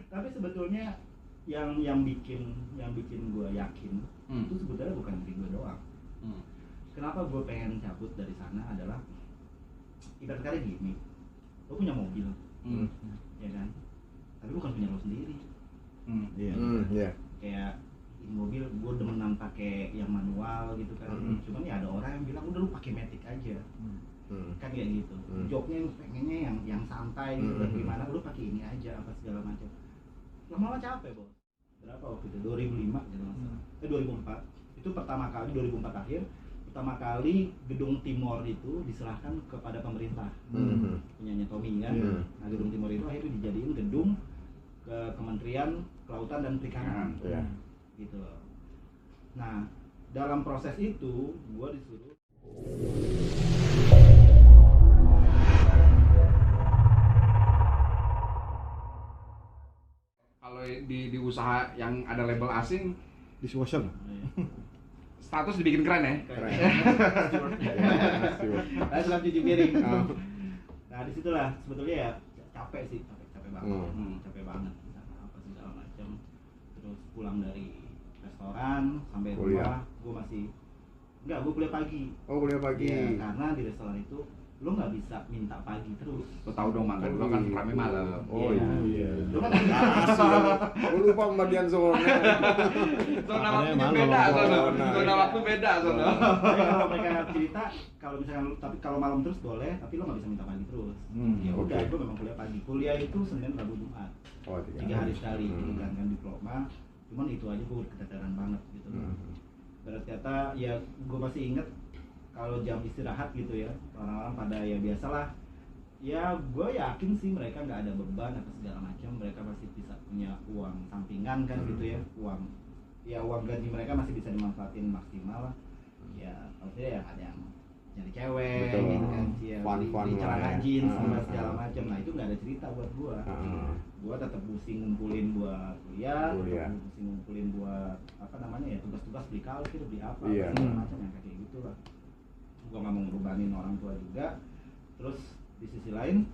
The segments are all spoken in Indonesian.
Tapi sebetulnya yang bikin gue yakin itu sebetulnya bukan diri gue doang. Kenapa gue pengen cabut dari sana adalah ibarat kali gini, lo punya mobil, ya kan? Tapi bukan punya lo sendiri. Kayak ini mobil gue demenan pakai yang manual gitu kan. Cuman ya ada orang yang bilang udah lu pakai matic aja. Kan kayak gitu. Joknya pengennya yang santai gitu dan gimana lu pakai ini aja apa segala macam. Lama-lama capek, Bos. Berapa waktu itu? 2005 gitu masalah. 2004. Itu pertama kali 2004 akhir. Pertama kali gedung Timor itu diserahkan kepada pemerintah. Punyanya Tommy kan. Nah, gedung Timor itu akhirnya dijadiin gedung ke Kementerian Kelautan dan Perikanan. Gitu loh. Nah, dalam proses itu gua disuruh kalau di usaha yang ada label asing dishwasher. Status dibikin keren ya. Sudah cuci piring. Nah, disitulah sebetulnya ya capek sih, capek banget. Capek banget apa segala macam. Terus pulang dari restoran sampai rumah, gue masih gue kuliah pagi. Oh, kuliah pagi. Ya, karena di restoran itu lo nggak bisa minta pagi terus. Lo tahu dong makan lo kan rame malam. Oh iya. Lo kan gue lupa pembagian zona. Zona waktunya beda, zona waktu beda, zona. Kalau mereka cerita, kalau misalkan tapi kalau malam terus boleh, tapi lo nggak bisa minta pagi terus. Ya udah, gue memang kuliah pagi. Kuliah itu Senin, Rabu, Jumat. 3 hari sekali gitu kan diploma. Cuman itu aja gue keteteran banget gitu. Berarti kata ya gue masih inget kalau jam istirahat gitu ya, orang-orang pada ya biasalah. Ya gue yakin sih mereka nggak ada beban apa segala macam, mereka masih bisa punya uang sampingan kan gitu ya, uang gaji mereka masih bisa dimanfaatin maksimal lah. Ya maksudnya ya ada yang nyari cewek gitu kan, di celana jeans sama segala macam. Nah itu nggak ada cerita buat gue. Gue tetap pusing ngumpulin buat kuliah, pusing ngumpulin buat apa namanya ya, tugas-tugas beli kalkir, beli apa segala macam yang kayak gitu lah. Gue nggak mau ngebebanin orang tua juga. Terus di sisi lain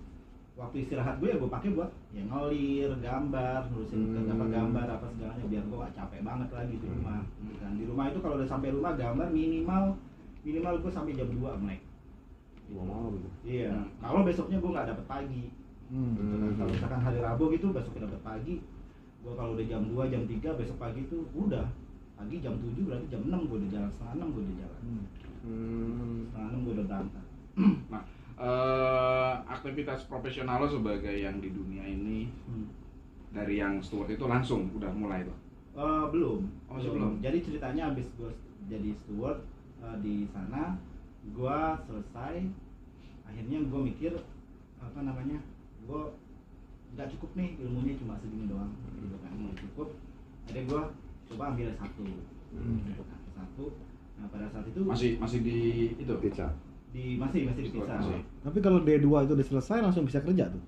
waktu istirahat gue ya gue pakai buat ya ngelir, gambar, nulisin gambar apa segalanya biar gue gak capek banget lagi di rumah. Dan di rumah itu kalau udah sampai rumah gambar minimal gue sampai jam 2 melek. Iya. Kalau besoknya gue nggak dapet pagi. Kalau misalkan hari Rabu gitu besoknya dapet pagi. Gue kalau udah jam 2, jam 3 besok pagi itu udah pagi jam 7 berarti jam 6 gue udah jalan, setengah 6 gue udah jalan. Setengah 6 gue udah berangkat. Nah, aktivitas profesional lo sebagai yang di dunia ini dari yang steward itu langsung udah mulai tuh? Belum. Belum. Jadi ceritanya abis gue jadi steward di sana, gue selesai. Akhirnya gue mikir apa namanya, gue nggak cukup nih ilmunya cuma segini doang, gitu kan, nggak cukup. Akhirnya gue coba ambil S1. Nah pada saat itu masih di itu masih dipisah. Tapi kalau D2 itu udah selesai langsung bisa kerja tuh?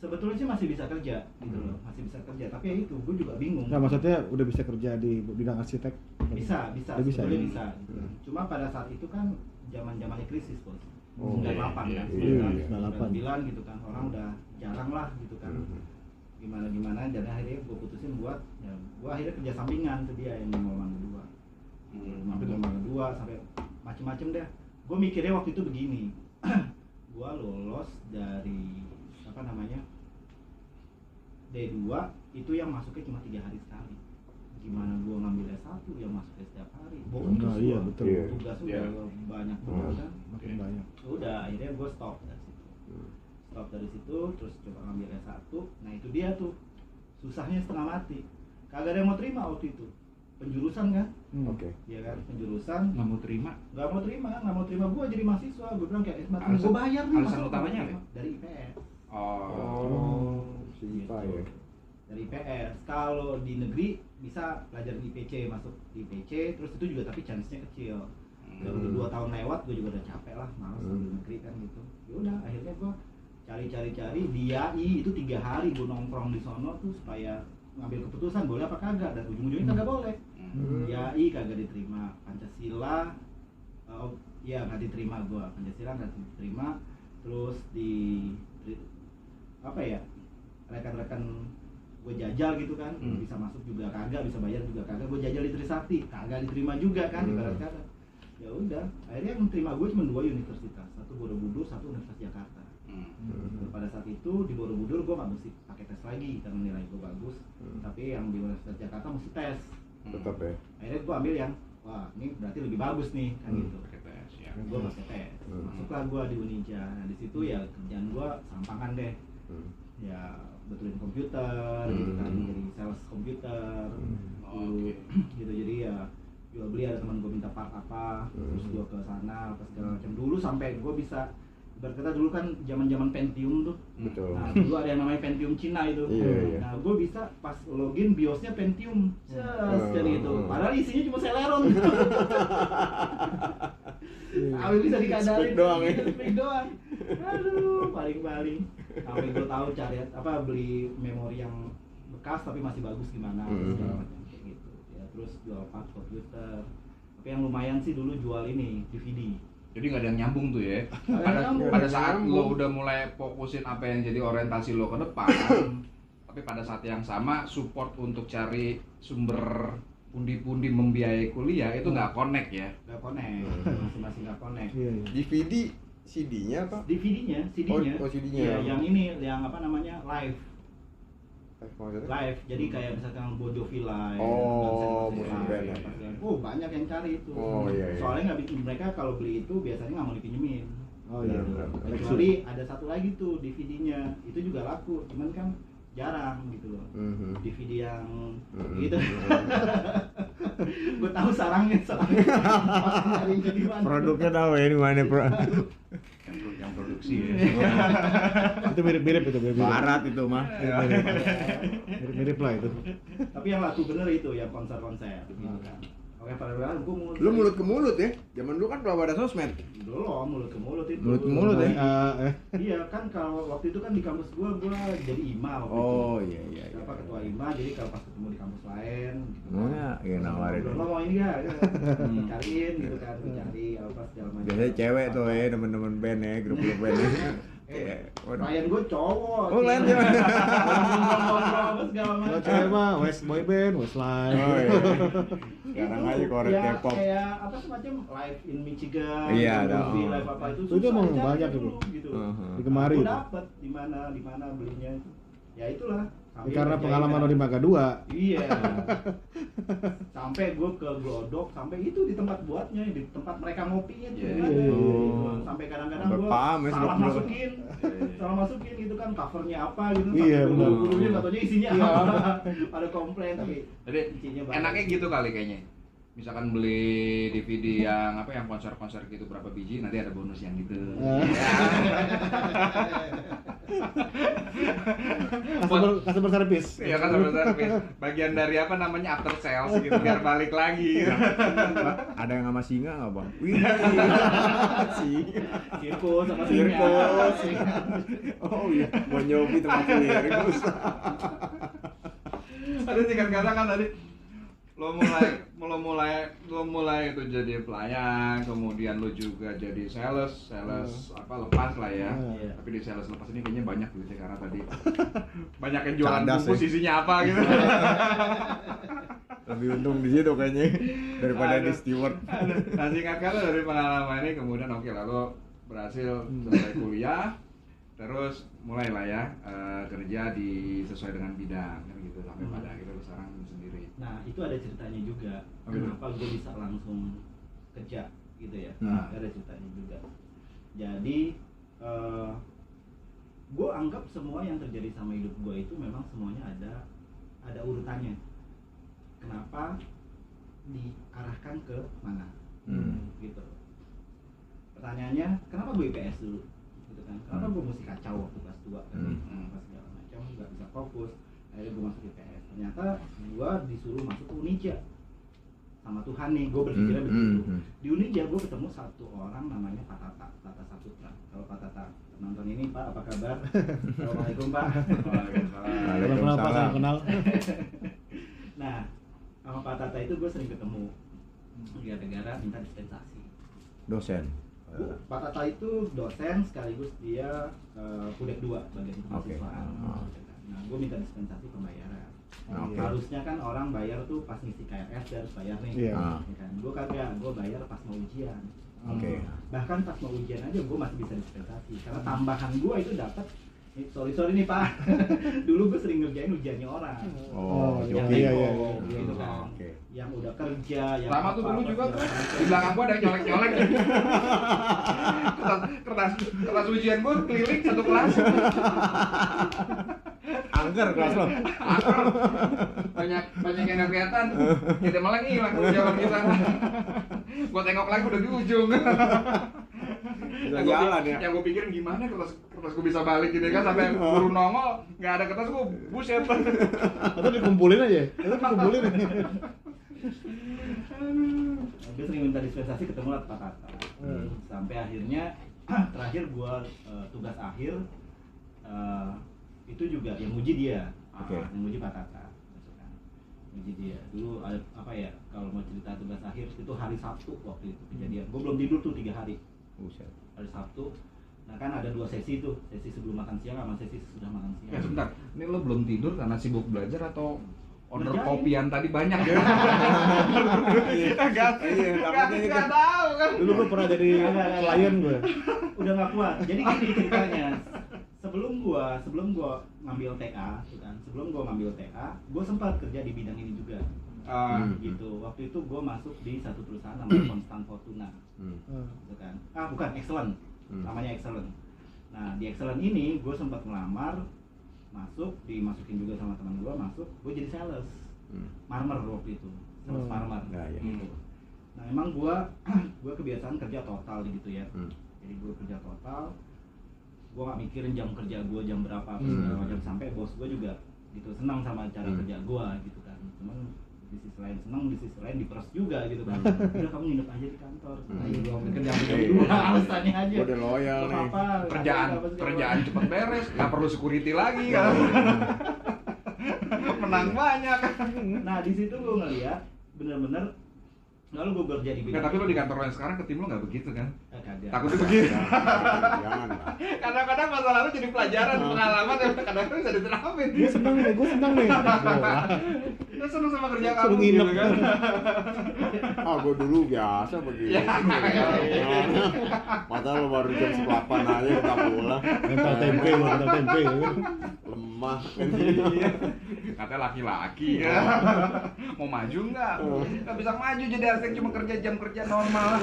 Sebetulnya sih masih bisa kerja gitu loh, masih bisa kerja. Tapi ya itu gue juga bingung. Nah maksudnya udah bisa kerja di bidang arsitek? Bisa Bisa. Gitu. Cuma pada saat itu kan zamannya krisis, Bos. 98 kan, 99 gitu kan, orang udah jarang lah gitu kan. Gimana jadi akhirnya gue putusin buat ya gue akhirnya kerja sampingan ke dia yang mau Mangga 2. Mangga 2 sampai macem-macem deh. Gue mikirnya waktu itu begini. Gue lolos dari apa namanya D2 itu yang masuknya cuma 3 hari sekali. Gimana gue ngambil S1 yang masuknya setiap hari, bonus iya, betul. Tugas udah banyak banget kan, makin banyak. Udah akhirnya gue stop dari situ terus coba ngambil S1. Nah itu dia tuh susahnya setengah mati, kagak ada yang mau terima waktu itu penjurusan kan. Iya kan, penjurusan nggak mau terima gue jadi mahasiswa. Gue bilang kayak gue bayar nih, alasan utamanya apa? Dari IPS. IPA ya. Dari IPS. Kalau di negeri bisa pelajaran IPC, masuk IPC terus itu juga tapi chance-nya kecil. Udah 2 tahun lewat gue juga udah capek lah, malas di negeri kan gitu. Ya udah akhirnya gue cari di AI itu 3 hari gue nongkrong di sono tuh supaya ngambil keputusan boleh apa kagak, dan ujung-ujungnya kagak boleh. AI kagak diterima, Pancasila nggak diterima, gue Pancasila nggak diterima. Terus di apa ya, rekan-rekan gue jajal gitu kan, bisa masuk juga kagak, bisa bayar juga kagak, gue jajal di Trisakti, kagak diterima juga kan, ibarat kata. Ya udah, akhirnya yang terima gue cuma 2 universitas, satu Borobudur, satu Universitas Jakarta. Pada saat itu di Borobudur gue nggak mesti pakai tes lagi karena nilai gue bagus, tapi yang di Universitas Jakarta mesti tes. Tetap ya. Akhirnya gue ambil yang, wah ini berarti lebih bagus nih kan gitu. Pakai tes ya. Gue pakai tes, masuklah gue di Unija. Nah di situ ya kerjaan gue sampangan deh, ya betulin komputer, gitu kan, jadi sales komputer, gitu. Jadi ya jual beli, ada teman gue minta part apa, terus gue ke sana apa segala macam. Dulu sampai gue bisa, berkata dulu kan zaman Pentium tuh. Betul. Nah dulu ada yang namanya Pentium Cina itu. Iya. Nah gue bisa pas login BIOSnya Pentium, jadi itu. Padahal isinya cuma Celeron. Tapi bisa dikadarin. Speak doang. Aduh, paling. Sampai gue tahu cari apa, beli memori yang bekas tapi masih bagus gimana, segala macam kayak gitu. Ya terus jual part komputer. Tapi yang lumayan sih dulu jual ini DVD. Jadi nggak ada yang nyambung tuh ya. Pada saat lo udah mulai fokusin apa yang jadi orientasi lo ke depan, tapi pada saat yang sama support untuk cari sumber pundi-pundi membiayai kuliah itu nggak connect ya? Nggak connect, masih nggak connect. DVD, CD-nya apa? DVD-nya. Oh, CD-nya. Ya, yang ini, yang apa namanya, live. Maksudnya? Live, jadi kayak misalkan Bon Jovi live, Oh, Guns N' Roses musik live, band ya. apa segala. Oh, banyak yang cari itu. Oh, iya. Soalnya nggak bikin, mereka kalau beli itu biasanya nggak mau dipinjemin. Oh iya. Kecuali ada satu lagi tuh DVD-nya, itu juga laku, cuman kan jarang gitu loh. DVD yang gitu. Gue tahu sarangnya. Jadi mana? Produknya tahu ya di mana, Bro. Yang produksi ya. Itu mirip-mirip itu, Barat itu mah. Mirip-mirip lah itu. Tapi yang laku bener itu yang konser-konser gitu kan. Oke, pada bilang gue mulut. Lu mulut ke mulut ya? Zaman dulu kan belum ada sosmed. Belum, mulut ke mulut itu. Mulut ke mulut ya? Iya kan, kalau waktu itu kan di kampus gue jadi IMA waktu itu. Oh iya. Apa ketua IMA, jadi kalau pas ketemu di kampus lain gitu. Oh ya, iya nawarin. Lo mau ini ya? Cariin gitu kan, cari apa segala macam. Biasanya cewek tuh ya, temen-temen band ya, grup-grup band ya. Klien gue cowok. Oh, klien cewek. Ngobrol-ngobrol apa segala macam. Kalau cewek mah West Boy Band, Westlife. Oh iya. Sekarang aja korek ya, K-pop. kayak apa semacam live in Michigan, Iya, movie, tahu. live apa itu Itu susah emang dicari banyak dulu, itu. gitu. Digemari Aku itu. dapet di mana belinya itu. Ya itulah. Sambil Karena ngerjain pengalaman kan. lo di Mangga 2. Iya. Sampai gue ke Glodok, sampai itu di tempat buatnya, di tempat mereka ngopi itu. Iya. Ada. Oh. Sampai kadang-kadang Sampai gue paham ya, salah sebab- masukin, gitu kan, covernya apa gitu. Iya, sampai benar. gurunya nggak taunya isinya Iya. apa. Pada komplain tapi Jadi isinya banyak. enaknya gitu kali kayaknya. Misalkan beli DVD yang apa, yang konser-konser gitu berapa biji, nanti ada bonus yang gitu. Customer service. Iya kan, sama service. Bagian dari apa namanya, after sales gitu, biar balik lagi. Ada yang sama singa nggak bang? Wih, singa. Sirkus sama Sirkus. singa. Oh iya, Bon Jovi teman sirkus. Ada singkat kata kan tadi, lo mulai itu jadi pelayan, kemudian lo juga jadi sales apa, lepas lah ya. Iya. Tapi di sales lepas ini kayaknya banyak duitnya, karena tadi banyak yang jualan Cerdas, bungkus ya. isinya apa gitu. Lebih untung di situ kayaknya daripada di Aduh. steward. Nah, singkat kata dari pengalaman ini, kemudian oke lah, lo berhasil selesai kuliah, terus mulailah ya kerja sesuai dengan bidang kan gitu, sampai pada akhirnya lo sekarang sendiri. Nah itu ada ceritanya juga, Oh, gitu? kenapa gue bisa langsung kerja gitu ya. Nah. Ada ceritanya juga. Jadi gue anggap semua yang terjadi sama hidup gue itu memang semuanya ada urutannya. Kenapa diarahkan ke mana? Gitu. Pertanyaannya, kenapa gue IPS dulu? Gitu kan? Kenapa gue mesti kacau waktu kelas 2 kan? Apa segala macam, nggak bisa fokus. Akhirnya gue masuk IPS. Ternyata gue disuruh masuk ke Unija sama Tuhan nih, gue berpikirnya begitu. Di Unija gue ketemu satu orang namanya Pak Tata Saputra. Kalau Pak Tata nonton ini, Pak, apa kabar? Assalamualaikum, Pak. Kenal Pak, saya kenal. Nah, sama Pak Tata itu gue sering ketemu. Gara-gara minta dispensasi. Dosen. Pak Tata itu dosen sekaligus dia Pudek 2 bagian Oke. kemahasiswaan. Nah, gue minta dispensasi pembayaran. Oke. Harusnya kan orang bayar tuh pas ngisi KRS dia harus bayar nih. Iya. Ya kan? Gue kagak, gue bayar pas mau ujian. Oke. Bahkan pas mau ujian aja gue masih bisa dispensasi karena tambahan gue itu dapat sorry nih Pak. Dulu gue sering ngerjain ujiannya orang. Oh, yang iya, neko, iya. gitu kan. Oke. Yang udah kerja, yang Lama tuh dulu juga tuh di belakang gua ada yang nyolek-nyolek. kertas ujian gua keliling satu kelas. Angker kelas lo. banyak yang nggak kelihatan. Kita malah hilang jawaban kita. Gua tengok lagi udah di ujung. Udah jalan ya. Yang gua pikirin gimana kertas gua bisa balik gini kan sampai guru nongol nggak ada kertas gua buset. Atau dikumpulin aja. Itu dikumpulin. Gue sering minta dispensasi ketemu lah Pak Tata. Sampai akhirnya terakhir gua tugas akhir itu juga yang uji dia. Oke. Yang uji Pak Tata. Uji dia. Dulu ada apa ya, kalau mau cerita tugas akhir itu hari Sabtu waktu itu kejadian. Gue belum tidur tuh 3 hari. Buset. Hari Sabtu. Nah kan ada 2 sesi tuh, sesi sebelum makan siang sama sesi sesudah makan siang. Ya sebentar, ini lo belum tidur karena sibuk belajar atau order Ngerjain. kopian tadi banyak ya? Iya, Gak tahu kan. Dulu gue pernah jadi klien gue. Udah nggak kuat. Jadi gini ceritanya. Sebelum gua ngambil TA, gitu kan. Sebelum gua ngambil TA, gua sempat kerja di bidang ini juga. Gitu. Waktu itu gua masuk di satu perusahaan namanya Constant Fortuna. Gitu kan. Bukan Excellent. Namanya Excellent. Nah, di Excellent ini gua sempat melamar, dimasukin juga sama teman gua, gua jadi sales. Marmer waktu itu. Sales marmer. Nah, iya. Gitu. Nah, emang gua kebiasaan kerja total gitu ya. Jadi gua kerja total. Gua nggak mikirin jam kerja gua jam berapa apa segala macam, sampai bos gua juga gitu senang sama cara kerja gua gitu kan. Cuman di sisi lain senang, di sisi lain diperas juga gitu kan. Udah kamu nginep aja di kantor. Ayo gua kerja jam 2 alasannya aja. Gua udah loyal nih. Kerjaan cepet beres, nggak perlu security lagi kan. Menang banyak. Nah, di situ gua ngeliat bener-bener. Lalu gue kerja di bidang. Tapi lo di kantor yang sekarang ke tim lo nggak begitu kan? Kagak. Takutnya begitu. Jangan lah. Kadang-kadang masa lalu jadi pelajaran, pengalaman yang kadang-kadang bisa diterapin. Gue seneng nih. Lo seneng sama kerja Suruh kamu nginep. gitu kan? Gue dulu biasa begitu. Masa lo baru jam 8 aja kita pulang. Mental tempe. Lemah. Katanya laki-laki ya. Mau maju nggak? Nggak bisa maju jadi arsitek, cuma kerja jam kerja normal.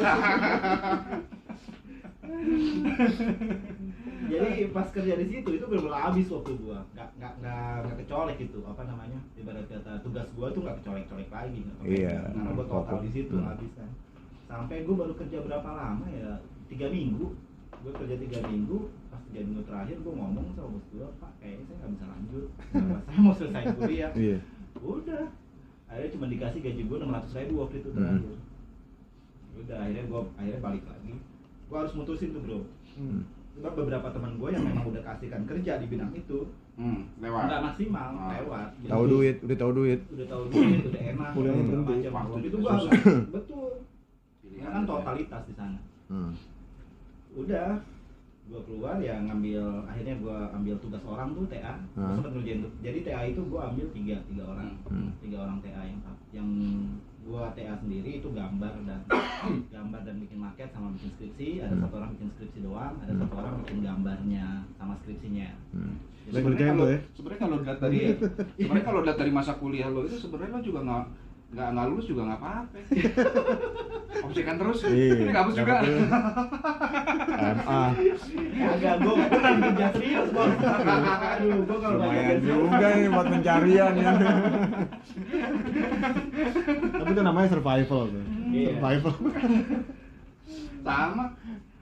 Jadi pas kerja di situ itu benar-benar habis waktu gua. Nggak kecolek gitu, apa namanya? Ibarat kata tugas gua tuh nggak kecolek-colek lagi. Iya. Karena gua total di situ habis kan. Sampai gua baru kerja berapa lama ya? 3 minggu. Gua kerja 3 minggu. Pas 3 minggu terakhir gua ngomong sama bos gua, Pak, kayaknya saya nggak bisa lanjut. Saya mau selesai kuliah. Iya. Udah. Akhirnya cuma dikasih gaji gua 600.000 waktu itu terakhir. Udah, akhirnya balik lagi. Gua harus mutusin tuh, Bro. Sebab beberapa teman gue yang memang udah kasihkan kerja di bidang itu lewat. nggak maksimal, lewat. Udah tahu duit. udah enak, Kuliahnya segala berhenti. macam. Waktu itu gue harus betul. Karena kan totalitas di sana. Udah, gue keluar ya akhirnya gue ambil tugas orang tuh TA. Gue sempat ngerjain tuh. Jadi TA itu gue ambil tiga orang, 3 orang TA yang gua TA sendiri itu gambar dan bikin maket sama bikin skripsi. Ada 1 orang bikin skripsi doang, ada 1 orang bikin gambarnya sama skripsinya. Sebenarnya kalau dilihat dari masa kuliah lo itu sebenarnya lo juga nggak lulus juga nggak apa-apa. Opsikan terus. Ini nggak hapus juga. MA. Agak gua bukan kerja serius, Bos. Aduh, gua kalau nggak Lumayan kerja juga nih buat pencarian ya. Tapi itu namanya survival tuh. Iya. Survival. Sama.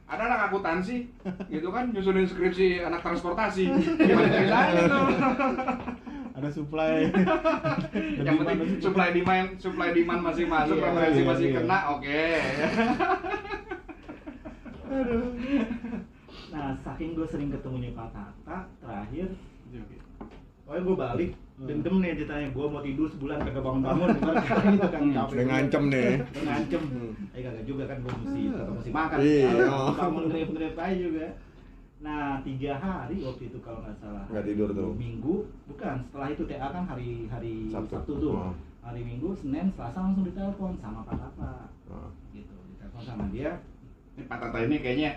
Ada anak akuntansi, gitu kan, nyusunin skripsi anak transportasi. Gimana ceritanya tuh? Ada supply. Yang penting supply demand masih masuk, referensi masih kena, oke. Nah, saking gue sering ketemunya Pak Tata, terakhir pokoknya gue balik, dendam nih ceritanya, gue mau tidur sebulan kagak bangun-bangun gitu kan, capek. Udah ngancem nih. Udah ngancem. Kagak juga kan, gue mesti makan, Iya. bangun grep aja juga. Nah 3 hari waktu itu kalau nggak salah. Nggak tidur tuh. Minggu, bukan. Setelah itu TA kan hari Sabtu tuh. Oh. Hari Minggu, Senin, Selasa langsung ditelepon sama Pak Tata. Gitu, ditelepon sama dia. Ini Pak Tata ini kayaknya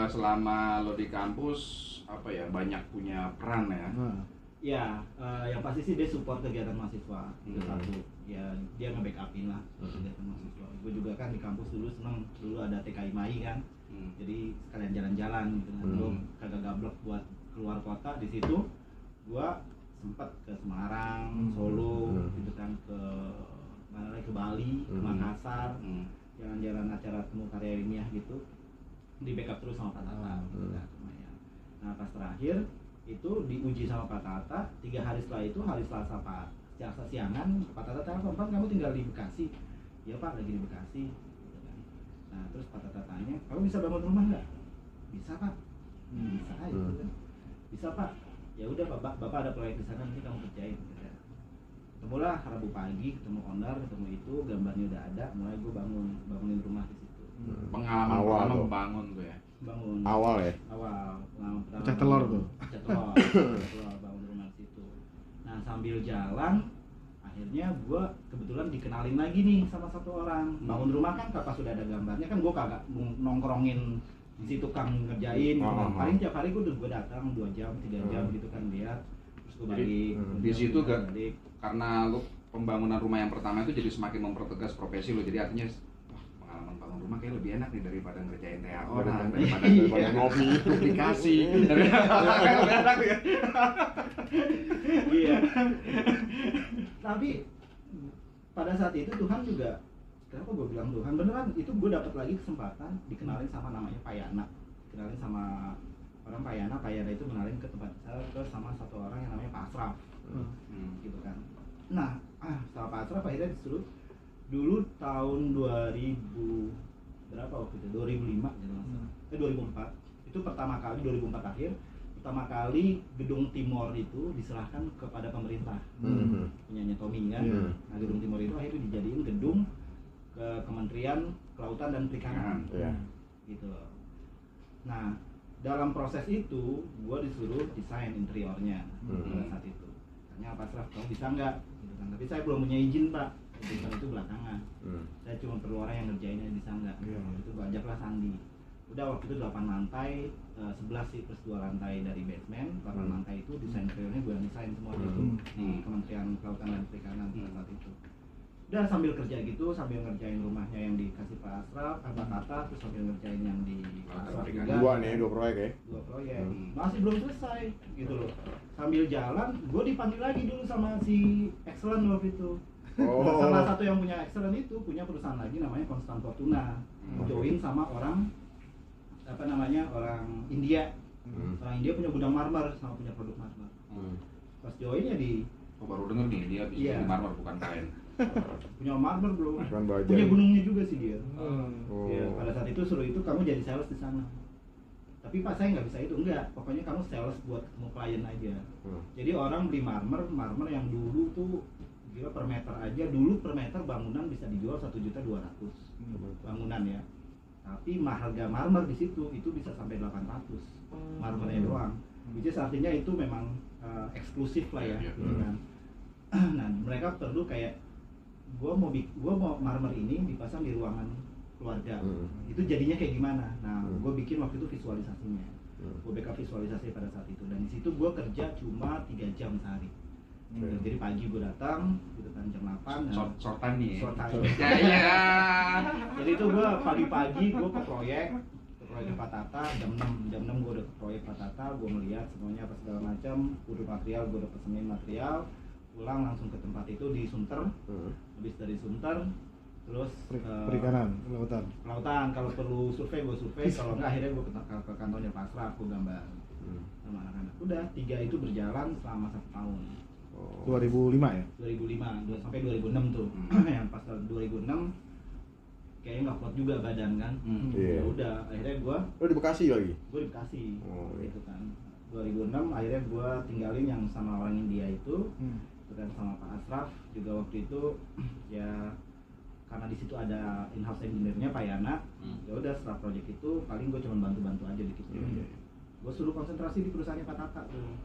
selama lo di kampus apa ya banyak punya peran ya. Ya, yang pasti sih dia support kegiatan mahasiswa itu satu. Ya dia nge-backupin lah kegiatan mahasiswa. Gue juga kan di kampus dulu seneng, dulu ada TKI MAI kan. Jadi sekalian jalan-jalan gitu kan. Gue kagak gablek buat keluar kota di situ. Gue sempet ke Semarang, Solo, gitu kan, ke mana lagi, ke Bali, ke Makassar, jalan-jalan acara temu karya ilmiah gitu. Di backup terus sama Pak Tata. Nah pas terakhir itu diuji sama Pak Tata, 3 hari setelah itu, hari Selasa siangan, Pak Tata telepon, "Pak, kamu tinggal di Bekasi?" "Ya Pak, lagi di Bekasi." Gitu kan. Nah terus Pak Tata tanya, "Kamu bisa bangun rumah nggak?" "Bisa Pak." "Bisa aja gitu kan." "Bisa Pak." "Ya udah Bapak ada proyek di sana, nanti kamu kerjain." Gitu kan. Ketemulah Rabu pagi, ketemu owner, ketemu itu, gambarnya udah ada, mulai gue bangunin rumah di situ. Pengalaman Awal pertama tuh. bangun tuh ya. Bangun. Awal ya? Awal pertama Pecah telur tuh. Pecah telur bangun rumah di situ. Nah sambil jalan akhirnya gue kebetulan dikenalin lagi nih sama satu orang. Bangun rumah kan pas sudah ada gambarnya kan gue kagak nongkrongin di situ kang ngerjain gitu kan. Paling tiap hari gue datang 2 jam 3 jam gitu kan lihat, terus gue balik. Di situ gak karena lu pembangunan rumah yang pertama itu jadi semakin mempertegas profesi lu, jadi artinya pengalaman bangun rumah kayak lebih enak nih daripada ngerjain TA orang, daripada ngopi aplikasi. Lebih enak ya. Iya. Tapi pada saat itu Tuhan juga, kenapa gue bilang Tuhan, beneran itu gue dapat lagi kesempatan dikenalin sama namanya Pak Yana, dikenalin sama orang Pak Yana itu kenalin ke tempat saya ke sama satu orang yang namanya Pak Asraf, gitu kan. Nah, setelah Pak Asraf akhirnya disuruh dulu tahun 2000 berapa waktu itu 2005 gitu 2004 itu pertama kali 2004 akhir pertama kali gedung Timor itu diserahkan kepada pemerintah punyanya Tommy kan. Nah gedung Timor itu akhirnya dijadiin gedung ke Kementerian Kelautan dan Perikanan gitu loh. Nah dalam proses itu gua disuruh desain interiornya pada saat itu. Tanya Pak Asraf, kamu bisa nggak? Gitu kan. Tapi saya belum punya izin Pak. Izin itu belakangan. Saya cuma perlu orang yang ngerjainnya bisa nggak? Itu gua ajaklah Sandi. Udah waktu itu 8 lantai, 11 sih plus 2 lantai dari basement. 8 lantai itu desain interiornya gue yang desain semuanya itu di Kementerian Kelautan dan Perikanan pada saat itu. Udah sambil kerja gitu, sambil ngerjain rumahnya yang dikasih Pak Asraf, Pak Tata, terus sambil ngerjain yang di Pak Asraf juga. 2 proyek ya? 2 proyek. Masih belum selesai gitu loh. Sambil jalan, gue dipanggil lagi dulu sama si Excellent waktu itu. Salah satu yang punya Excellent itu punya perusahaan lagi namanya Constant Fortuna. Join sama orang India. Orang India punya gudang marmer sama punya produk marmer. Pas join ya baru denger nih dia bisa di marmer bukan kain. Punya marmer bro. Punya Gunungnya juga sih dia. Ya, pada saat itu suruh itu kamu jadi sales di sana. Tapi Pak saya nggak bisa itu, enggak. Pokoknya kamu sales buat ketemu klien aja. Jadi orang beli marmer yang dulu tuh gila per meter aja, dulu per meter bangunan bisa dijual 1.200.000 bangunan ya. Tapi harga marmer di situ itu bisa sampai 800 marmernya doang. Which is artinya itu memang eksklusif lah ya, gitu kan. Nah mereka perlu kayak gua mau marmer ini dipasang di ruangan keluarga. Itu jadinya kayak gimana? Nah gua bikin waktu itu visualisasinya. Gua backup visualisasi pada saat itu dan di situ gua kerja cuma 3 jam sehari. Jadi pagi gue datang, gitu kan jam 8. Short time nih. Ya. Jadi itu gue pagi-pagi gue ke proyek Pak Tata, jam 6 gue udah ke proyek Pak Tata, gue melihat semuanya apa segala macam, butuh material, gue udah pesenin material, pulang langsung ke tempat itu di Sunter, habis dari Sunter, terus perikanan, kelautan. Kalau perlu survei gue survei, kalau enggak akhirnya gue ke kantornya Pak Asraf, gue gambar sama anak-anak. Udah 3 itu berjalan selama 1 tahun. 2005 ya? 2005 sampai 2006 tuh. Yang pas 2006 kayaknya nggak kuat juga badan kan. Ya udah akhirnya gue di Bekasi lagi? Gue di Bekasi gitu kan. 2006 akhirnya gue tinggalin yang sama orang India itu dan sama Pak Asraf juga waktu itu ya karena di situ ada in-house engineer-nya Pak Yana. Ya udah setelah project itu paling gue cuma bantu-bantu aja dikit. Gue suruh konsentrasi di perusahaannya Pak Tata tuh.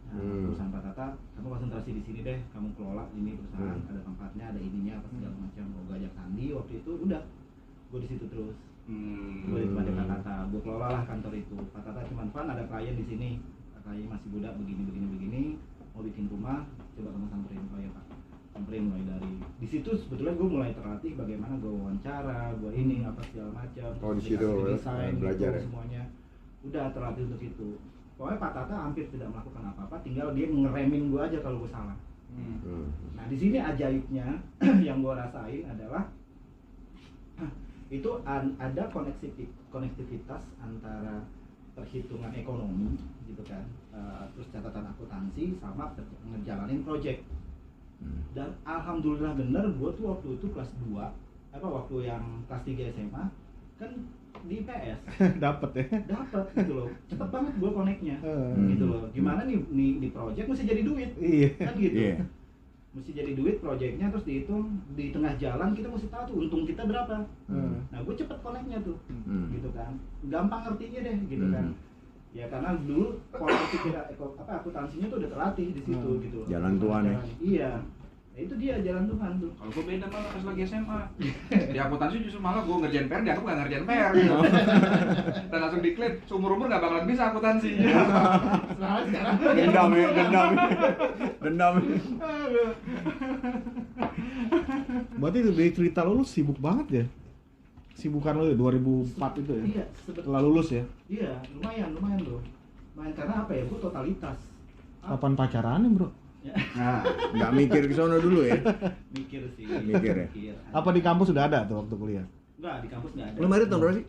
Perusahaan Pak Tata, kamu konsentrasi di sini deh, kamu kelola ini perusahaan, ada tempatnya, ada ininya apa segala macam. Gue ajak Sandi waktu itu, udah gue di situ terus. Gue di tempatnya Pak Tata, gue kelola lah kantor itu. Pak Tata cuman Van ada klien di sini, klien masih muda begini, mau bikin rumah, coba kamu samperin. Oh ya Pak, samperin mulai dari di situ sebetulnya gue mulai terlatih bagaimana gue wawancara, gue ini apa segala macam. Oh di situ desain belajar gitu, ya. Semuanya udah terlatih untuk itu. Pokoknya Pak Tata hampir tidak melakukan apa-apa, tinggal dia ngeremin gue aja kalau gue salah. Nah di sini ajaibnya yang gue rasain adalah itu ada konektivitas antara perhitungan ekonomi gitu kan, terus catatan akuntansi sama ngejalanin project. Dan alhamdulillah bener, gue tuh waktu itu kelas 2 waktu yang kelas 3 SMA kan di IPS Dapat ya. dapat gitu loh, cepet banget gue koneknya gitu loh. Gimana nih di project mesti jadi duit kan gitu. Mesti jadi duit projectnya, terus dihitung di tengah jalan kita mesti tahu tuh untung kita berapa. Nah gue cepet koneknya tuh gitu kan, gampang ngertinya deh gitu kan. Ya karena dulu pola pikir akuntansinya tuh udah terlatih di situ gitu. Jalan Tuhan ya. Iya. Nah, itu dia jalan Tuhan tuh. Kalau gue beda malah pas lagi SMA. Di akuntansi justru malah gue ngerjain PR, dianggap nggak ngerjain PR gitu. Dan langsung diklaim, seumur-umur nggak bakalan bisa akuntansi. Sekarang Dendam. Berarti dari cerita lu sibuk banget ya? Sibukan lu ya 2004 itu ya? Iya, setelah lulus ya? Iya, lumayan loh. Lumayan karena apa ya? Gue totalitas. Kapan pacarannya, Bro? Nah, nggak mikir ke sono dulu ya? Mikir sih. Mikir ya? Apa di kampus sudah ada tuh waktu kuliah? Enggak, di kampus nggak ada. Lu merit tahun berapa sih?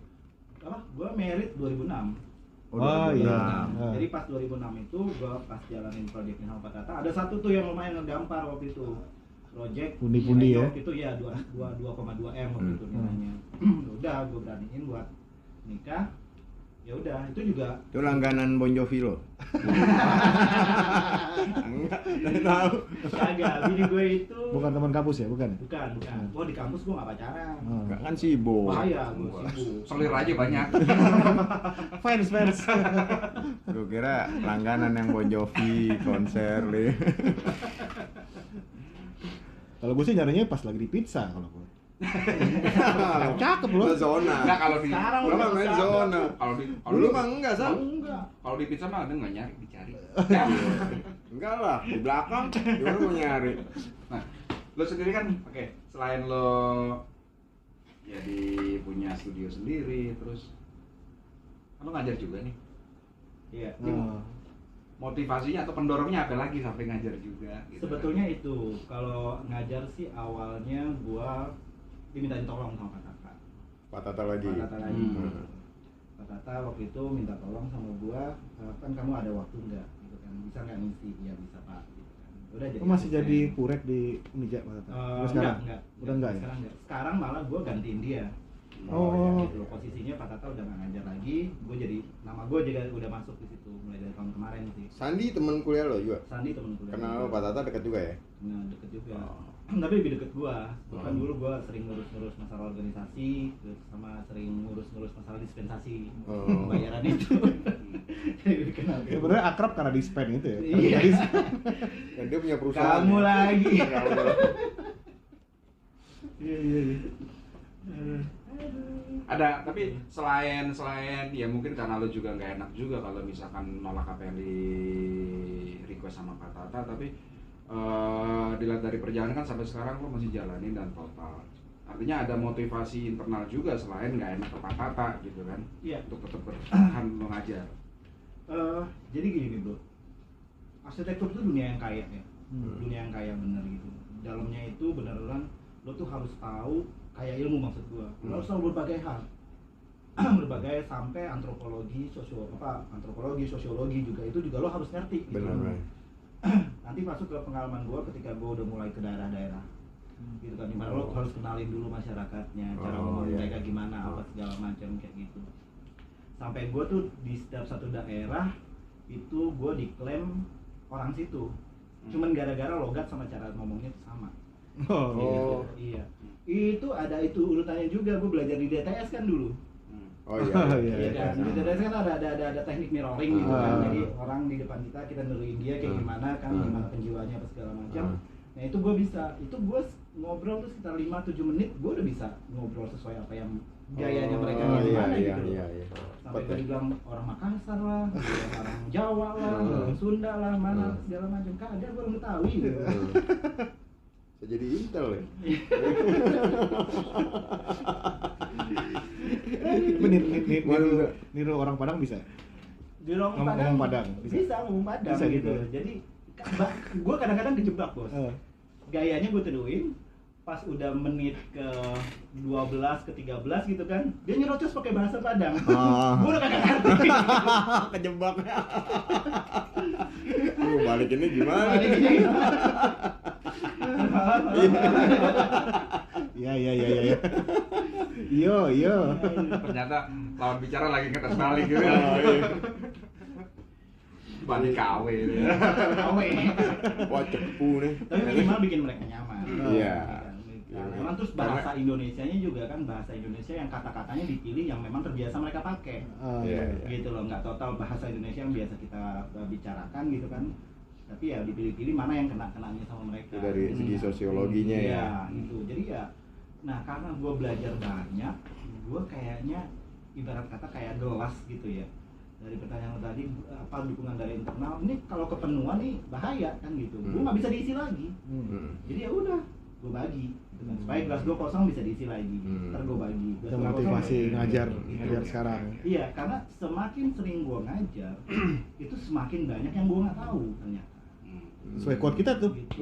Apa? Gue merit 2006. Oh iya. Jadi pas 2006 itu gue pas jalanin projectnya sama Pak Tata, ada satu tuh yang lumayan ngedampar waktu itu. Project Pundi-pundi ya? waktu itu ya 2,2 M waktu itu nilainya. Udah gue beraniin buat nikah. Ya udah, itu juga Itu langganan Bon Jovi lo? Enggak, nggak tahu. kagak. Bini gue itu Bukan teman kampus ya, bukan? bukan. Gua di kampus gue nggak pacaran. Enggak kan sibuk. Bahaya, gue sibuk. Selir aja banyak. Fans. Gue kira langganan yang Bon Jovi konser nih. Kalau gue sih nyarinya pas lagi di pizza kalau gue. Cakep loh. Zona. Enggak kalau di Sekarang Lu mah main zona. kalau Dulu di mah enggak, Sal. Enggak. kalau di pizza mah ada nggak nyari dicari. Enggak lah, di belakang. Gimana mau nyari? Nah, lo sendiri kan, oke, selain lo jadi punya studio sendiri, terus kan lo ngajar juga nih. Iya. Motivasinya atau pendorongnya apa lagi sampai ngajar juga? Gitu Sebetulnya itu kalau ngajar sih awalnya gua dimintain tolong sama Pak Tata. Pak Tata lagi. Pak Tata lagi. Pak Tata waktu itu minta tolong sama gua, kan kamu ada waktu nggak? Gitu kan, bisa nggak ngisi? Iya bisa Pak. Gitu kan. Udah jadi. Masih jadi purek di Unija Pak Tata? Enggak. Udah enggak ya? Sekarang enggak. Sekarang malah gua gantiin dia. Oh. Gitu. Posisinya Pak Tata udah nggak ngajar lagi, gua jadi nama gua juga udah masuk di situ mulai dari tahun kemarin sih. Sandi temen kuliah lo juga? Sandi temen kuliah. Kenal Pak Tata dekat juga ya? Nah, deket juga. Tapi lebih deket gua. Bukan dulu gua sering ngurus-ngurus masalah organisasi, terus sama sering ngurus-ngurus masalah dispensasi pembayaran itu. Jadi kenal. Sebenarnya akrab karena dispen itu ya. Iya. Dan dia punya perusahaan. Kamu lagi. Iya. Ada, tapi selain ya mungkin karena lo juga nggak enak juga kalau misalkan nolak apa yang di request sama Pak Tata, tapi dilihat dari perjalanan kan sampai sekarang lo masih jalanin dan total. Artinya ada motivasi internal juga selain nggak enak ke Pak Tata gitu kan? Iya. Untuk tetap bertahan mengajar. Jadi gini nih bro, arsitektur itu dunia yang kaya ya, dunia yang kaya bener gitu. Dalamnya itu beneran lo tuh harus tahu kayak ilmu maksud gua. Lo harus tahu berbagai hal, berbagai sampai antropologi, sosiologi juga itu juga lo harus ngerti. Gitu. Benar. Nanti masuk ke pengalaman gua ketika gua udah mulai ke daerah-daerah, gitu kan. Dimana lo harus kenalin dulu masyarakatnya, cara ngomong mereka gimana, apa segala macam kayak gitu. Sampai gua tuh di setiap satu daerah itu gua diklaim orang situ, cuman gara-gara logat sama cara ngomongnya tuh sama. Oh. Iya. Itu ada itu urutannya juga, gue belajar di DTS kan dulu. Oh iya. Iya kan, di DTS kan ada teknik mirroring gitu kan. Jadi orang di depan kita niruin dia kayak gimana kan, gimana penjiwanya apa segala macam. Nah itu gue bisa, itu gue ngobrol tuh sekitar 5-7 menit, gue udah bisa ngobrol sesuai apa yang gayanya mereka gimana gitu. Iya. Sampai gue dibilang orang Makassar lah, orang Jawa lah, orang Sunda lah, mana segala macam. Kagak, gue orang Betawi gitu. Jadi Intel ya. Niru orang Padang bisa? Di ngomong Padang bisa ngomong Padang bisa gitu. Jadi gue kadang-kadang kejebak bos. Gayanya gue tidurin, pas udah menit ke 12 ke 13 gitu kan, dia nyerocos pakai bahasa Padang. Gue udah kagak ngerti. Kejebak. Balik ini gimana? Iya. Iya. Ternyata lawan bicara lagi ngetes balik gitu. Balik KW gitu. Wah cepu nih. Tapi minimal bikin mereka nyaman. Iya. Nah, memang terus bahasa Indonesianya juga kan bahasa Indonesia yang kata-katanya dipilih yang memang terbiasa mereka pakai. Gitu loh, nggak total bahasa Indonesia yang biasa kita bicarakan gitu kan. Tapi ya dipilih-pilih mana yang kena-kenanya sama mereka. Dari segi sosiologinya ya. Iya, gitu. Jadi ya, nah karena gue belajar banyak, gue kayaknya ibarat kata kayak gelas gitu ya. Dari pertanyaan lo tadi, apa dukungan dari internal, ini kalau kepenuhan nih bahaya kan gitu. Gue nggak bisa diisi lagi. Jadi ya udah, gue bagi. Supaya gelas gue kosong bisa diisi lagi. Ntar gue bagi. Itu motivasi ngajar sekarang. Iya, karena semakin sering gue ngajar, itu semakin banyak yang gue nggak tahu ternyata. Sesuai quote kita tuh. Gitu.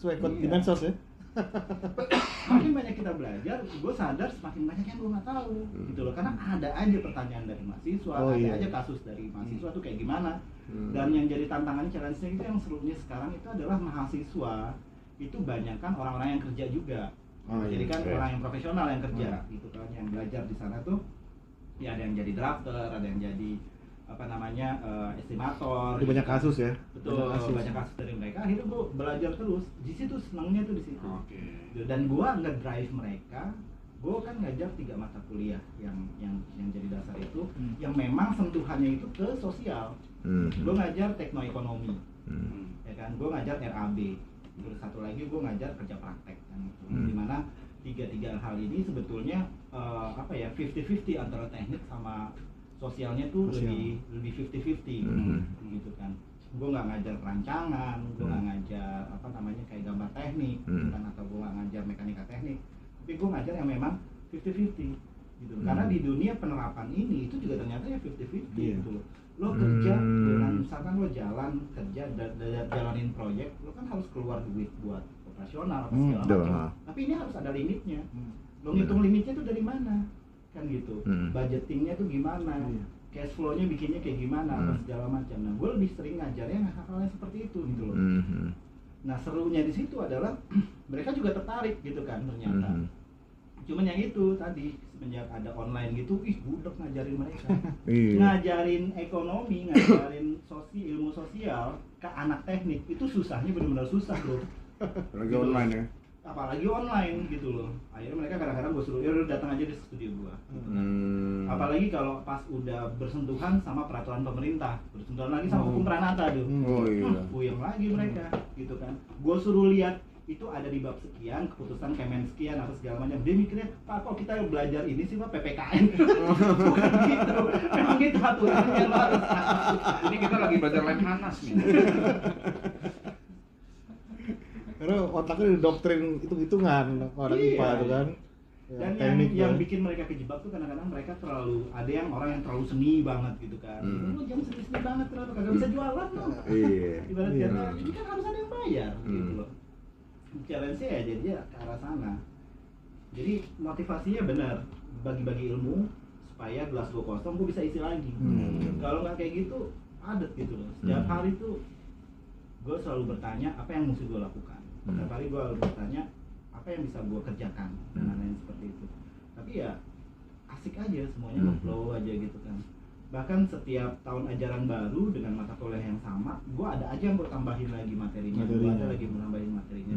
Sesuai quote di medsos ya. Semakin banyak kita belajar, gue sadar semakin banyak yang gue nggak tahu, gitu loh. Karena ada aja pertanyaan dari mahasiswa, ada aja kasus dari mahasiswa tuh kayak gimana. Dan yang jadi tantangan challenge-nya itu yang serunya sekarang itu adalah mahasiswa itu banyak kan orang-orang yang kerja juga. Jadi kan orang yang profesional yang kerja, gitu kan, yang belajar di sana tuh, ya ada yang jadi drafter, ada yang jadi estimator. Itu banyak kasus ya. Betul, banyak kasus dari mereka. Akhirnya gue belajar terus. Di situ senangnya tuh di situ. Dan gue nge-drive mereka. Gue kan ngajar 3 mata kuliah yang jadi dasar itu, yang memang sentuhannya itu ke sosial. Gue ngajar teknoekonomi, ya kan. Gue ngajar RAB. Terus satu lagi gue ngajar kerja praktek kan. Dimana tiga hal ini sebetulnya 50-50 antara teknik sama sosialnya tuh lebih 50-50 gitu kan. Gue nggak ngajar perancangan, gue nggak ngajar kayak gambar teknik kan, atau gue nggak ngajar mekanika teknik, tapi gue ngajar yang memang 50-50 gitu. Karena di dunia penerapan ini itu juga ternyata ya 50-50 gitu loh. Lo kerja dengan misalkan lo jalan kerja jalanin proyek, lo kan harus keluar duit buat operasional apa segala macam. Tapi ini harus ada limitnya. Lo ngitung limitnya tuh dari mana? Kan gitu, budgetingnya tuh gimana, cash flow-nya bikinnya kayak gimana, apa segala macam. Nah, gue lebih sering ngajarnya hal-hal seperti itu gitu loh. Nah, serunya di situ adalah mereka juga tertarik gitu kan ternyata. Cuman yang itu tadi semenjak ada online gitu, budak ngajarin mereka, ngajarin ekonomi, ngajarin ilmu sosial ke anak teknik itu susahnya benar-benar susah loh. Lagi online ya. Apalagi online gitu loh. Akhirnya mereka kadang-kadang gue suruh, ya udah datang aja di studio gue gitu kan. Apalagi kalau pas udah bersentuhan sama peraturan pemerintah, bersentuhan lagi sama hukum pranata tuh, puyeng lagi mereka gitu kan. Gue suruh lihat itu ada di bab sekian, keputusan Kemen sekian atau segala macam. Dia mikirnya, Pak kok kita belajar ini sih Pak PPKN? Bukan gitu, memang gitu aturannya lo harus. Ini kita lagi belajar Lemhanas nih. Karena otaknya doktrin hitung-hitungan orang IPA itu kan. Dan yang bikin mereka kejebak tuh kadang-kadang mereka terlalu, ada yang orang yang terlalu seni banget gitu kan. Lu jangan seni banget, kenapa kagak bisa jualan lo? Ibarat kata ini kan harus ada yang bayar gitu loh. Challenge-nya ya jadi ke arah sana. Jadi motivasinya benar, bagi-bagi ilmu supaya gelas gue kosong gue bisa isi lagi. Kalau nggak kayak gitu padat gitu loh. Setiap hari tuh gue selalu bertanya apa yang mesti gue lakukan. Setiap hari gue selalu bertanya apa yang bisa gue kerjakan dan lain-lain seperti itu. Tapi ya asik aja semuanya nge-flow aja gitu kan. Bahkan setiap tahun ajaran baru dengan mata kuliah yang sama, gue ada aja yang gue tambahin lagi materinya. Gue ada lagi menambahin materinya.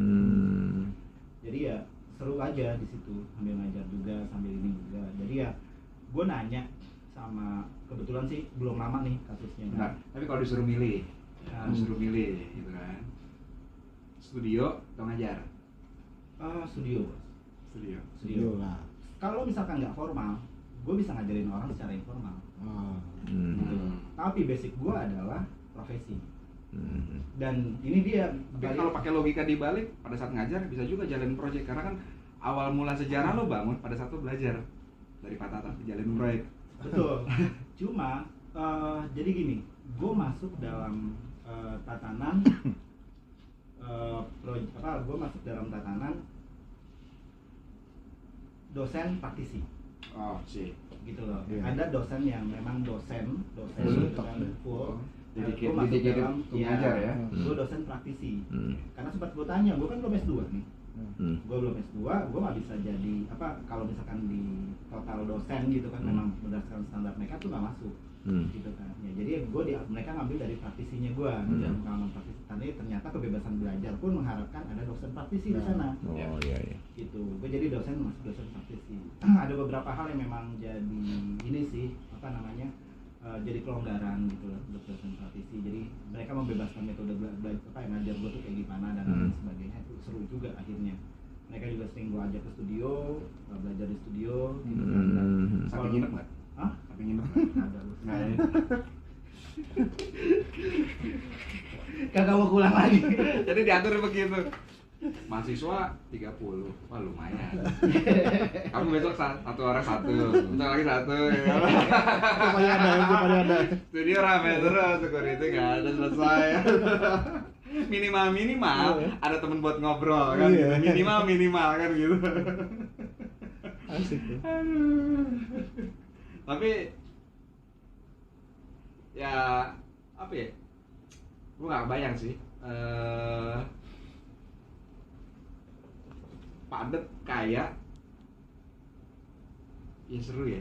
gue nanya sama, kebetulan sih belum lama nih kasusnya. Nah, tapi kalau disuruh milih gitu kan, studio atau ngajar? Studio. Studio lah. Kalau misalkan nggak formal, gue bisa ngajarin orang secara informal. Gitu. Tapi basic gue adalah profesi. Dan ini dia. Tapi kalau pakai logika dibalik, pada saat ngajar bisa juga jalanin proyek, karena kan awal mula sejarah lo bangun pada saat lo belajar dari patah jalanin proyek. Betul. Cuma jadi gini, gue masuk dalam tatanan gue masuk dalam tatanan dosen praktisi. Oh sih. Gitu loh. Iya. Ada dosen yang memang dosen Full. gitu kan, full. Dedicated Gua masuk dalam, untuk ngajar ya. Gue dosen praktisi. Karena sempat gue tanya, gue kan belum S2 nih. Gue belum S2, gue nggak bisa jadi kalau misalkan di total dosen gitu kan, memang berdasarkan standar mereka tuh nggak masuk. Gitu kan. Ya, jadi mereka ngambil dari praktisinya gue, pengalaman praktisi. Karena ternyata kebebasan belajar pun mengharapkan ada dosen praktisi di sana. Oh iya. Gitu. Gue jadi masuk dosen praktisi. Ada beberapa hal yang memang jadi ini sih, jadi kelonggaran gitu loh untuk dosen praktisi. Jadi mereka membebaskan metode ngajar gue tuh kayak gimana dan lain sebagainya. Itu seru juga akhirnya. Mereka juga sering gue ajak ke studio, belajar di studio gitu kan. Sampai nginep nggak? Hah? Sampai nginep nggak? Ada lu. Nggak ya? Kagak mau pulang lagi. Jadi diatur begitu. Mahasiswa 30, wah lumayan. Kamu besok satu orang satu, bentar lagi satu. Ya. Supaya ada. Studio rame terus, security nggak ada selesai. Minimal ada temen buat ngobrol kan. Iya. Minimal kan gitu. Asik tuh. Tapi ya apa ya? Gue nggak bayang sih. Padet kaya ya seru ya.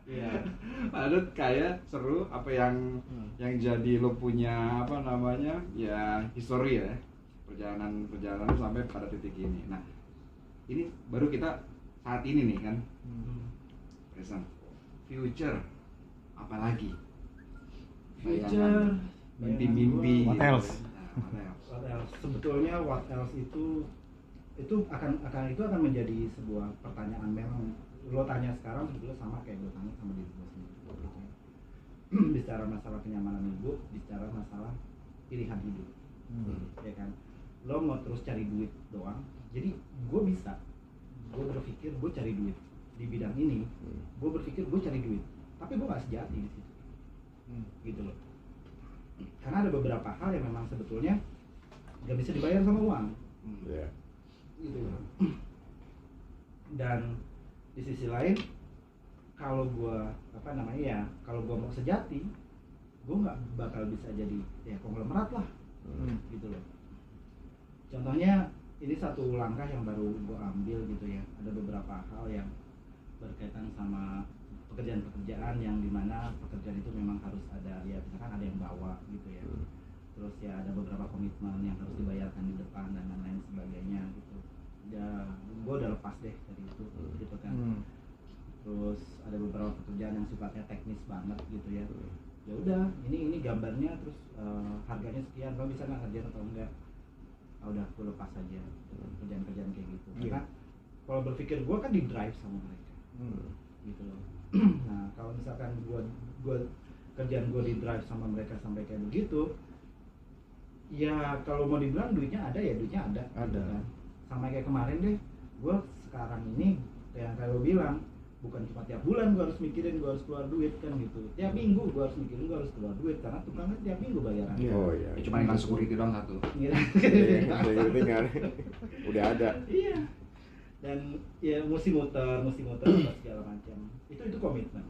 Iya. Padet kaya seru, apa yang jadi lo punya ya histori ya, perjalanan sampai pada titik ini. Nah ini baru kita saat ini nih kan, present, future apalagi, Future, mimpi-mimpi What gitu. else? Nah, what else? What else? Sebetulnya what else itu akan menjadi sebuah pertanyaan. Memang lo tanya sekarang sebetulnya sama kayak gue tanya sama diri gue sendiri gitu ya. Bicara masalah kenyamanan hidup, bicara masalah pilihan hidup, ya kan. Lo mau terus cari duit doang, jadi gue berpikir gue cari duit di bidang ini, gue berpikir gue cari duit, tapi gue gak sejati di situ, gitu loh. Karena ada beberapa hal yang memang sebetulnya gak bisa dibayar sama uang, gitu loh. Dan di sisi lain, kalau gue kalau gue mau sejati, gue nggak bakal bisa jadi ya konglomerat lah, gitu loh. Contohnya ini satu langkah yang baru gue ambil gitu ya. Ada beberapa hal yang berkaitan sama pekerjaan-pekerjaan yang dimana pekerjaan itu memang harus ada, ya misalkan ada yang bawa gitu ya. Terus ya ada beberapa komitmen yang harus dibayarkan di depan dan lain-lain sebagainya gitu. Ya gue udah lepas deh dari itu gitu kan. Terus ada beberapa pekerjaan yang sifatnya teknis banget gitu ya. Ya udah, ini gambarnya, terus harganya sekian, lo bisa nggak kerjain atau enggak? Udah, gue lepas aja kerjaan-kerjaan kayak gitu. Karena kalau berpikir gue kan di drive sama mereka, gitu loh. Nah kalau misalkan gue kerjaan gue di drive sama mereka sampai kayak begitu, ya kalau mau dibilang duitnya ada ya duitnya ada. Gitu kan. Sama kayak kemarin deh, gue sekarang ini yang kayak lo bilang, bukan cuma tiap bulan gue harus mikirin gue harus keluar duit kan gitu. Tiap minggu gue harus mikirin gue harus keluar duit karena tukang kan tiap minggu bayaran. Oh iya. Ya, cuma ikan security doang satu. Udah ada. Iya. Dan ya mesti muter segala macam. Itu komitmen.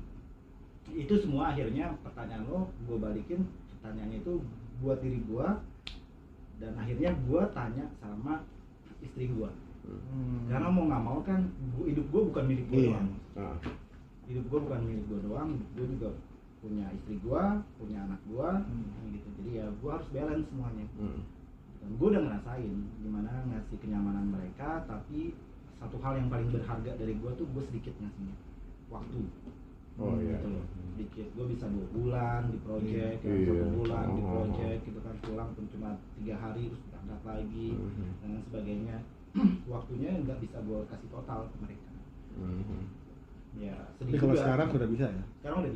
Itu semua akhirnya pertanyaan lo gue balikin, pertanyaannya itu buat diri gue, dan akhirnya gue tanya sama istri gue. Karena mau nggak mau kan hidup gue bukan milik gue doang. Hidup gue bukan milik gue doang, gue juga punya istri gue, punya anak gue, gitu. Jadi ya gue harus balance semuanya. Dan gue udah ngerasain gimana ngasih kenyamanan mereka, tapi satu hal yang paling berharga dari gue tuh gue sedikit ngasihnya waktu. Gitu loh. Sedikit, gue bisa 2 bulan di project, 1 bulan di project gitu kan, pulang pun cuma 3 hari terus berangkat lagi dan lain sebagainya. Waktunya nggak bisa gue kasih total ke mereka. Ya sedih Tapi kalau juga. sekarang sudah bisa ya? Sekarang udah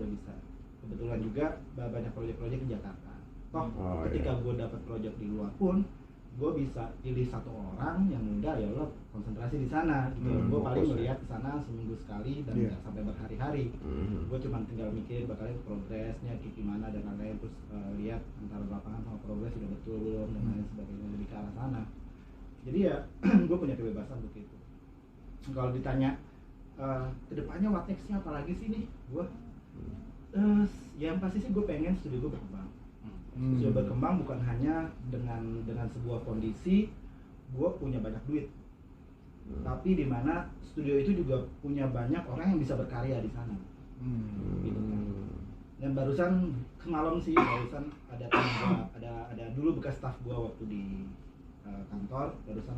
bisa, kebetulan juga banyak proyek-proyek di Jakarta. Toh ketika gue dapat proyek di luar pun gue bisa pilih 1 orang yang muda, ya Allah konsentrasi di sana gitu. Gue paling melihat di sana seminggu sekali dan nggak sampai berhari-hari. Gue cuma tinggal mikir bakalnya progresnya kayak gimana dan lain-lain, terus lihat antara lapangan sama progres sudah betul belum dan lain sebagainya, lebih ke arah sana. Jadi ya gue punya kebebasan untuk itu. Kalau ditanya kedepannya what next-nya apalagi sih nih, gue yang pasti sih gue pengen studio gue berkembang. Studio berkembang bukan hanya dengan sebuah kondisi gue punya banyak duit, tapi di mana studio itu juga punya banyak orang yang bisa berkarya di sana. Gitu kan. Dan barusan barusan ada dulu bekas staff gue waktu di kantor, barusan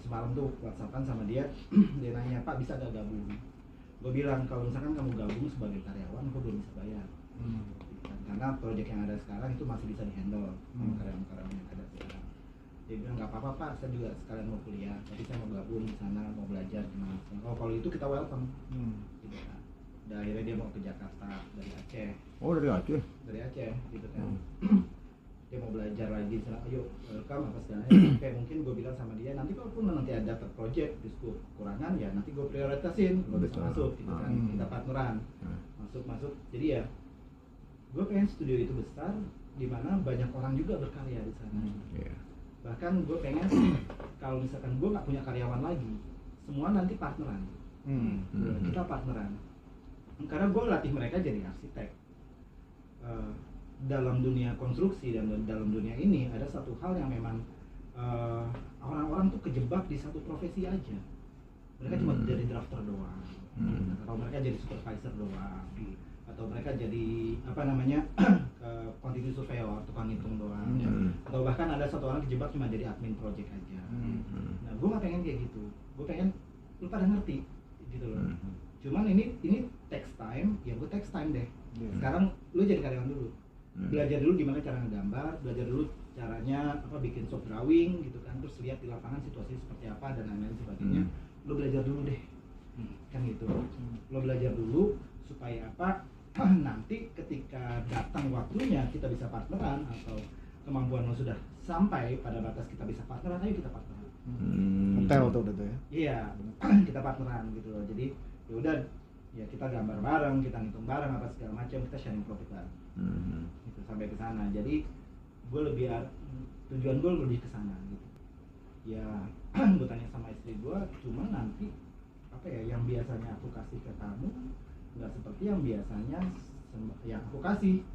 semalam tuh WhatsAppan sama dia. Dia nanya, Pak bisa gak gabung? Gue bilang kalau misalkan kamu gabung sebagai karyawan, aku belum bisa bayar. Karena proyek yang ada sekarang itu masih bisa dihandle sama karyawan-karyawan yang ada sekarang. Dia bilang nggak apa-apa Pak, saya juga sekalian mau kuliah, tapi saya mau gabung di sana, mau belajar gimana. Oh kalau itu kita welcome. Gitu kan. Dan akhirnya dia mau ke Jakarta dari Aceh. Oh dari Aceh? Dari Aceh gitu kan. Dia mau belajar lagi di sana, ayo welcome apa segalanya. Kayak mungkin gue bilang sama dia, nanti kalaupun nanti ada project di kekurangan ya nanti gue prioritasin, lo bisa masuk gitu kan, kita partneran, masuk. Jadi ya gue pengen studio itu besar, di mana banyak orang juga berkarya di sana. Bahkan gue pengen kalau misalkan gue nggak punya karyawan lagi, semua nanti partneran. Kita partneran. Karena gue latih mereka jadi arsitek. Dalam dunia konstruksi dan dalam dunia ini ada satu hal yang memang orang-orang tuh kejebak di satu profesi aja. Mereka cuma jadi drafter doang, atau mereka jadi supervisor doang, atau mereka jadi quantity surveyor, tukang hitung doang, atau bahkan ada satu orang kejebak cuma jadi admin project aja. Nah, gue nggak pengen kayak gitu. Gue pengen lu pada ngerti gitu loh. Cuman ini takes time, ya gue takes time deh. Sekarang lu jadi karyawan dulu, belajar dulu gimana cara ngegambar, belajar dulu caranya bikin shop drawing gitu kan, terus lihat di lapangan situasi seperti apa dan lain-lain sebagainya. Lo belajar dulu deh, kan gitu. Lo belajar dulu supaya apa? Nanti ketika datang waktunya kita bisa partneran atau kemampuan lo sudah sampai pada batas kita bisa partneran, ayo kita partneran. Hotel tuh udah tuh ya? Iya, kita partneran gitu loh. Jadi ya udah, ya kita gambar bareng, kita ngitung bareng apa segala macam, kita sharing profit bareng. Gitu sampai ke sana. Jadi tujuan gue lebih ke sana gitu. Ya gue tanya sama istri gue, cuma nanti yang biasanya aku kasih ke kamu nggak seperti yang biasanya yang aku kasih.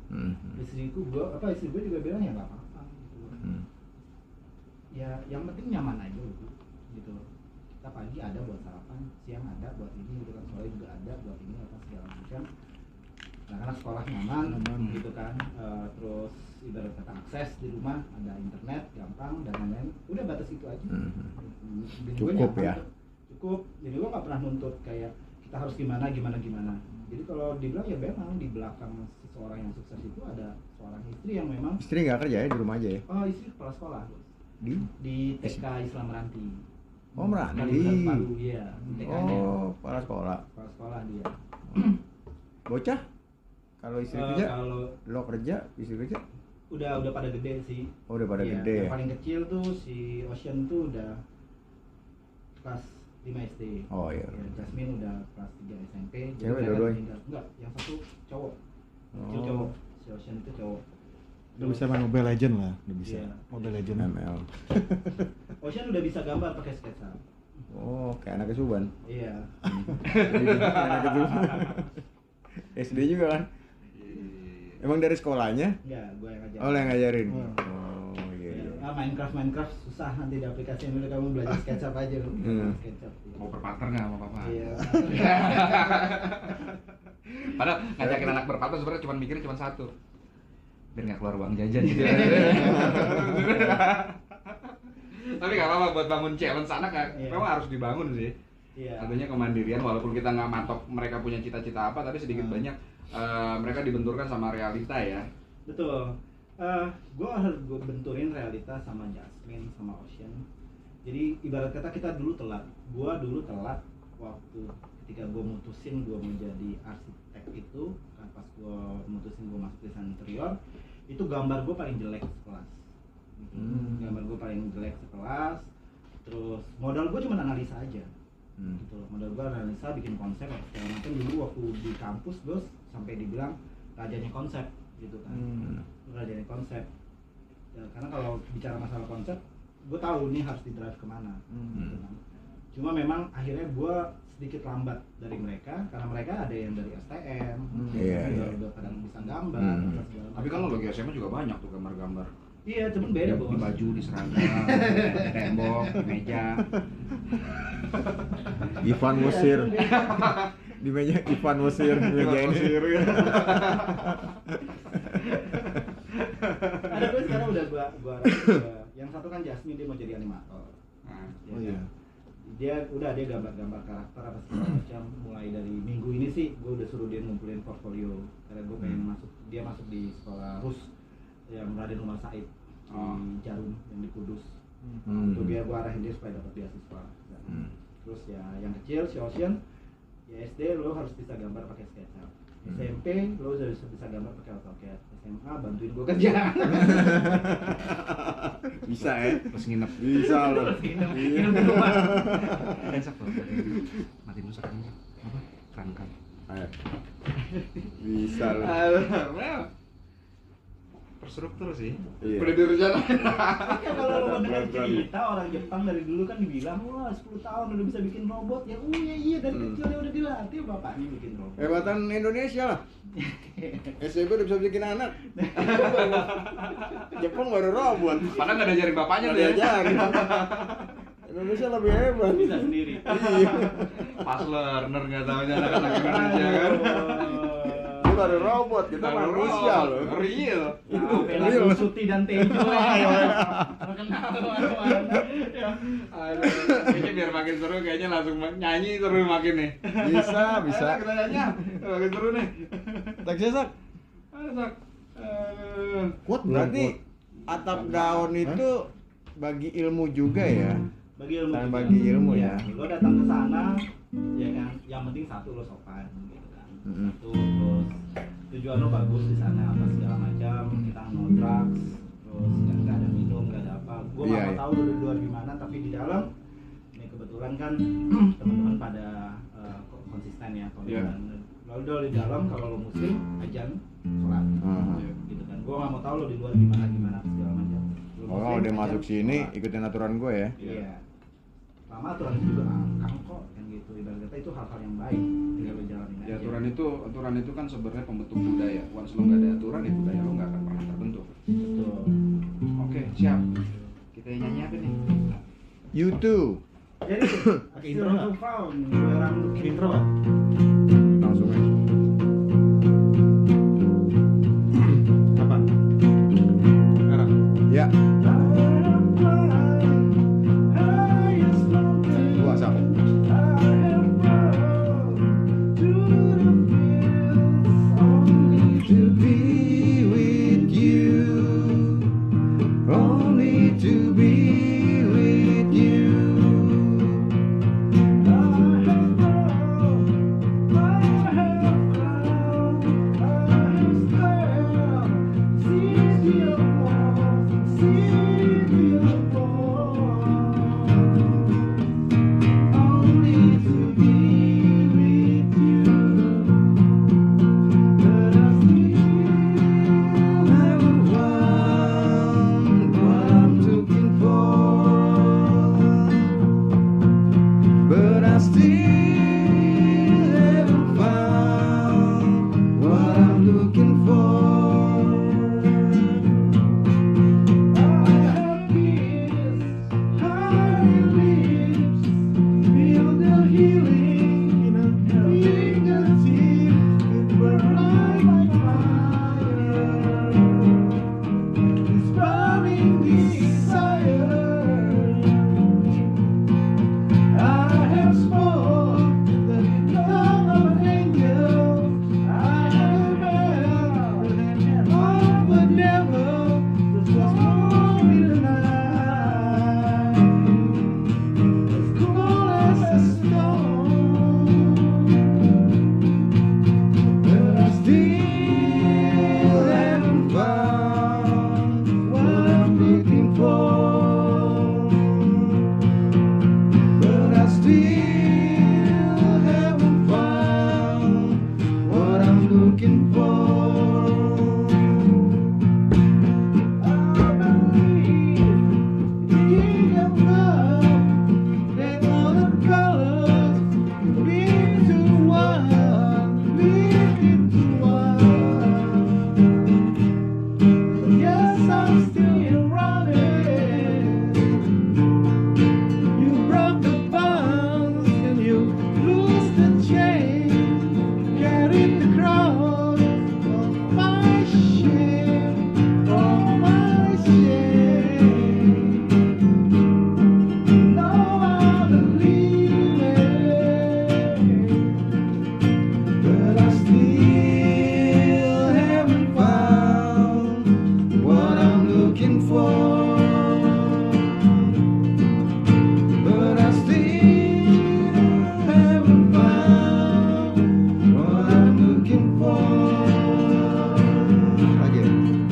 Istri gue juga bilang ya nggak apa-apa gitu. Ya yang penting nyaman aja gitu. Kita pagi ada buat sarapan, siang ada buat ini gitu kan, sore juga ada buat ini apa segala macam. Anak-anak sekolah nyaman gitu kan, terus ibarat kata akses di rumah, ada internet gampang dan lain-lain, udah batas itu aja. Cukup ya? Cukup, jadi gue nggak pernah nuntut kayak kita harus gimana. Jadi kalau dibilang ya memang di belakang seseorang yang sukses itu ada seorang istri yang memang. Istri nggak kerja ya di rumah aja ya? Oh, istri kepala sekolah di TK Islam Meranti. Oh Meranti. Iya. Kepala sekolah. Kepala sekolah dia. Bocah? Kalau istri kerja? Kalau lo kerja, istri kerja? Udah pada gede sih. Oh udah pada gede. Yang paling kecil tuh si Ocean tuh udah kelas 5 SD. Oh iya. Ya, Jasmine udah kelas 3 SMP. Cewek dua-duanya? Enggak, yang satu cowok. Kecil cowok. Si Ocean itu cowok. Udah bisa main Mobile Legend lah, udah bisa. Iya. Mobile Legend. ML. Ocean udah bisa gambar pakai SketchUp. Oh, kayak anak Suban. Iya. Anak Suban. SD juga kan? Emang dari sekolahnya? Enggak, gue yang ngajarin. Oh, lo yang ngajarin? Oh iya. Minecraft susah nanti di aplikasi ini, kamu belajar SketchUp aja loh. SketchUp. Mau berpartner nggak sama papa? Iya. Padahal ngajakin anak berpartner sebenarnya cuma mikirin cuma satu, biar nggak keluar uang jajan gitu. Tapi nggak apa-apa buat bangun challenge anak kan, Iya. memang harus dibangun sih. Iya. Artinya kemandirian, walaupun kita nggak matok mereka punya cita-cita apa, tapi sedikit banyak mereka dibenturkan sama realita ya. Betul. Gue benturin realita sama Jasmine sama Ocean. Jadi ibarat kata kita dulu telat. Gue dulu telat waktu ketika gue mutusin gue mau jadi arsitek itu. Kan pas gue mutusin gue masuk desain interior, itu gambar gue paling jelek sekelas. Gitu. Gambar gue paling jelek sekelas. Terus modal gue cuma analisa aja. Gitu loh. Modal gue analisa, bikin konsep apa segala macam. Dulu waktu di kampus gue sampai dibilang rajanya konsep gitu kan. Rajanya konsep ya, karena kalau bicara masalah konsep gue tahu nih harus di-drive kemana gitu kan. Cuma memang akhirnya gue sedikit lambat dari mereka karena mereka ada yang dari STM udah kadang bisa gambar apa segala macam. Tapi kalau lagi SMA juga banyak tuh gambar-gambar. Iya, cuman beda bos. Di baju, di seragam, di tembok, di meja. Ivan Mesir. Di meja Ivan Mesir, di meja ini. Ada gue sekarang udah gua arahin yang satu kan Jasmine, dia mau jadi animator. Nah, Oh iya. Dia gambar-gambar karakter apa segala macam. Mulai dari minggu ini sih gue udah suruh dia ngumpulin portfolio karena gue pengen dia masuk di sekolah Rus yang Raden Umar Said di Jarum yang di Kudus. Untuk biar gue arahin dia supaya dapat beasiswa. Terus ya yang kecil si Ocean, ya SD lo harus bisa gambar pakai SketchUp. SMP lo harus bisa gambar pakai AutoCAD. SMA bantuin gue kerja. Bisa ya? terus nginep. Bisa loh. Nginep di rumah. Besok tuh. Mati dulu sekarang. Apa? Kan. Ayo. Bisa loh. Terstruktur sih. Iya. Udah direncanain. Ya kalau lo mendengar cerita orang Jepang dari dulu kan dibilang, wah 10 tahun udah bisa bikin robot. Ya iya dari kecil dia udah dilatih bapaknya bikin robot. Hebatan Indonesia lah. SMP udah bisa bikin anak. Jepang baru robot. Padahal nggak diajarin bapaknya tuh ya. Diajarin. Indonesia lebih hebat. Bisa sendiri. Iya. Pas learner nggak tahunya anak-anak Indonesia kan. Itu baru robot, kita manusia loh. Real. Bela Suti dan Tejo. Terkenal mana-mana. Kayaknya biar makin seru, kayaknya langsung nyanyi seru makin nih. Bisa. Ayo, kita nyanyi. Makin seru nih. Taksi sak. Ayo, Sak. Kuat Berarti atap daun itu bagi ilmu juga ya. Bagi ilmu. Dan bagi ilmu ya. Lo datang ke sana, ya kan. Yang penting satu lo sopan gitu kan. Satu terus tujuan lo bagus di sana apa segala macam. Kita no drugs, terus nggak ada minum, nggak ada apa. Gue nggak mau tahu lo di luar gimana, tapi di dalam ini kebetulan kan teman-teman pada konsisten ya. Kalau di dalam kalau lo muslim ajan sholat gitu kan. Gue nggak mau tahu lo di luar gimana segala macam. Oh, udah masuk sini ikutin aturan gue ya. Iya. Lama aturan itu juga ngangkang kok kan gitu. Ibarat kata itu hal-hal yang baik tinggal lo jalanin aja. Ya, aturan itu kan sebenarnya pembentuk budaya. Once lo nggak ada aturan, ya budaya lo nggak akan pernah terbentuk. Betul. Oke, siap. Kita nyanyi apa nih? YouTube. Jadi Intro nggak? Intro nggak? Langsung aja. Apa? Sekarang? Ya. Dua sama. To be with you, only to be with you. But I still haven't found what I'm looking for. I have kiss, high lips, feel the healing in a fingertip, it burns like fire. It's burning desire. looking for, but I still haven't found what I'm looking for. Again.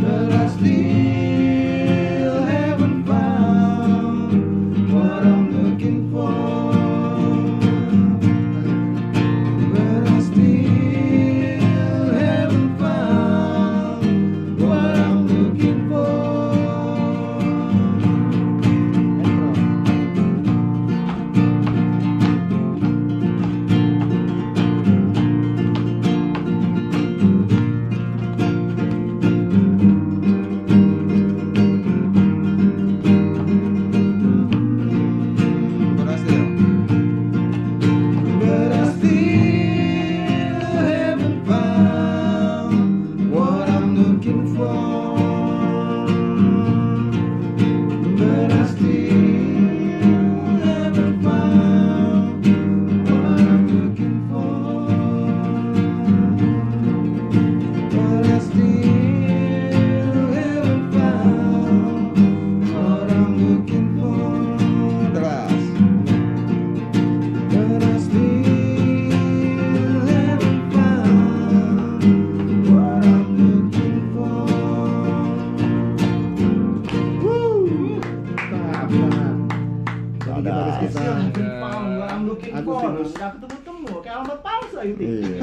But I still haven't found what I'm looking for. But I still haven't found what I'm looking for. But I still haven't found what I'm looking for. But I still haven't found what I'm looking for. But I still haven't found what I'm looking for. Terus. But I still haven't found what I'm looking for. Jadi harus kita I'm looking for. Agustinus. Nggak ketemu-temu, kayak alamat palsu itu. Iya.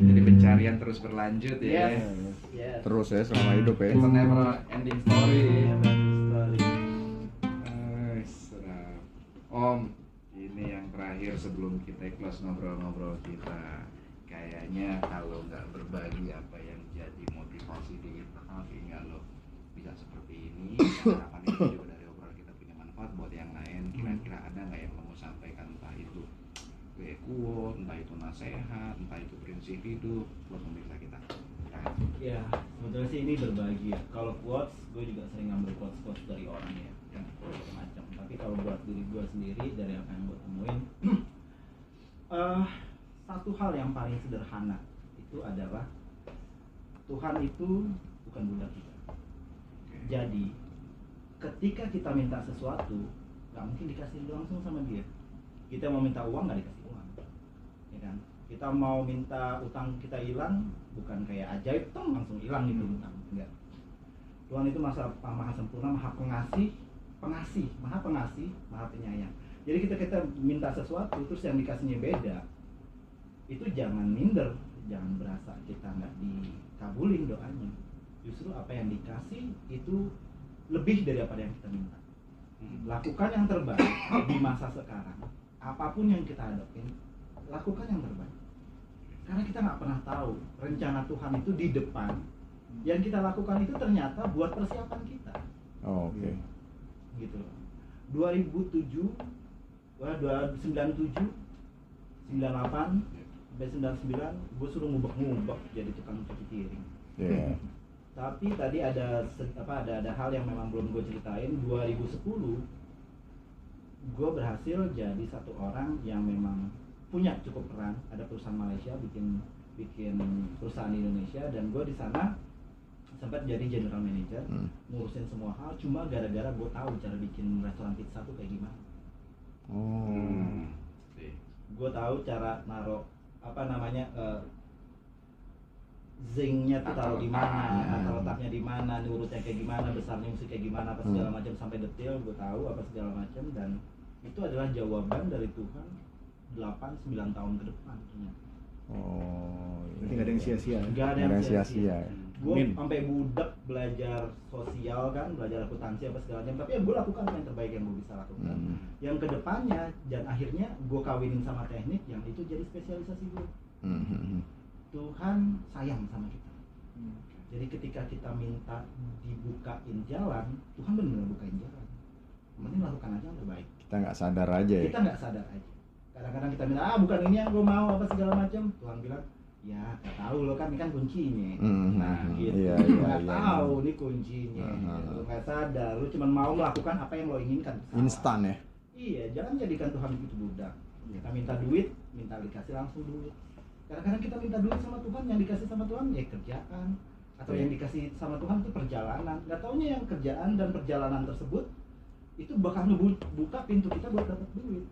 Jadi pencarian terus berlanjut ya. Yes. Yes. Terus ya selama hidup ya. It's a never ending story. Story. Serap. Om, ini yang terakhir sebelum kita close ngobrol-ngobrol kita. Kayaknya kalau nggak berbagi apa yang jadi motivasi di internal, hingga lo bisa seperti ini. Harapan itu juga dari obrolan kita punya manfaat buat yang lain. Kira-kira ada nggak yang lo mau sampaikan, entah itu quote, entah itu nasihat, entah itu prinsip hidup buat pemirsa kita. Ya, sebetulnya sih ini berbagi ya. Kalau quotes, gue juga sering ngambil quotes dari orang ya, yang macam. Tapi kalau buat diri gue sendiri, dari apa yang gue temuin, satu hal yang paling sederhana itu adalah Tuhan itu bukan budak kita. Jadi, ketika kita minta sesuatu, nggak mungkin dikasih langsung sama dia. Kita mau minta uang, nggak dikasih uang, ya kan? Kita mau minta utang kita hilang, bukan kayak ajaib, langsung hilang gitu utang, enggak. Tuhan itu maha sempurna, maha pengasih, maha pengasih, maha penyayang. Jadi kita minta sesuatu, terus yang dikasihnya beda, itu jangan minder, jangan berasa kita nggak dikabulin doanya. Justru apa yang dikasih itu lebih daripada yang kita minta. Lakukan yang terbaik di masa sekarang. Apapun yang kita hadapin, lakukan yang terbaik. Karena kita nggak pernah tahu rencana Tuhan itu di depan. Yang kita lakukan itu ternyata buat persiapan kita. Oh, oke. Gitu loh. 2007, 97, 98, sampai 99, gue suruh ngubek-ngubek jadi tukang cuci piring. Iya. Tapi tadi ada hal yang memang belum gue ceritain. 2010 gue berhasil jadi satu orang yang memang punya cukup peran. Ada perusahaan Malaysia bikin perusahaan di Indonesia, dan gue di sana sempat jadi general manager, ngurusin semua hal. Cuma gara-gara gue tahu cara bikin restoran pizza tuh kayak gimana. Gue tahu cara naruh zinc-nya tuh taruh di mana, tata letaknya di mana, urutnya kayak gimana, besarnya mesti kayak gimana, apa segala macam sampai detail gue tahu apa segala macam. Dan itu adalah jawaban dari Tuhan 8-9 tahun ke depan ternyata. Oh, Berarti nggak ada yang sia-sia. Gak ada yang sia-sia. Gue Amin. sampai budak belajar sosial kan, belajar akuntansi apa segala macam. Tapi ya gue lakukan yang terbaik yang gue bisa lakukan. Yang kedepannya dan akhirnya gue kawinin sama teknik yang itu jadi spesialisasi gue. Tuhan sayang sama kita. Jadi ketika kita minta dibukain jalan, Tuhan benar-benar bukain jalan. Yang penting lakukan aja yang terbaik. kita nggak sadar aja ya. Kita nggak sadar aja. Kadang-kadang kita minta, bukan ini yang gue mau apa segala macam. Tuhan bilang, ya gak tahu lo kan, ini kan kuncinya. Nah gitu, Iya, gak iya. tahu ini kuncinya. Lo gak sadar, lo cuma mau melakukan apa yang lo inginkan. Salah. Instan ya. Iya, jangan jadikan Tuhan itu budak. Kita minta duit, minta dikasih langsung duit. Kadang-kadang kita minta duit sama Tuhan, yang dikasih sama Tuhan ya kerjaan, atau yang dikasih sama Tuhan itu perjalanan. Nggak taunya yang kerjaan dan perjalanan tersebut itu bakal ngebuka pintu kita buat dapat duit.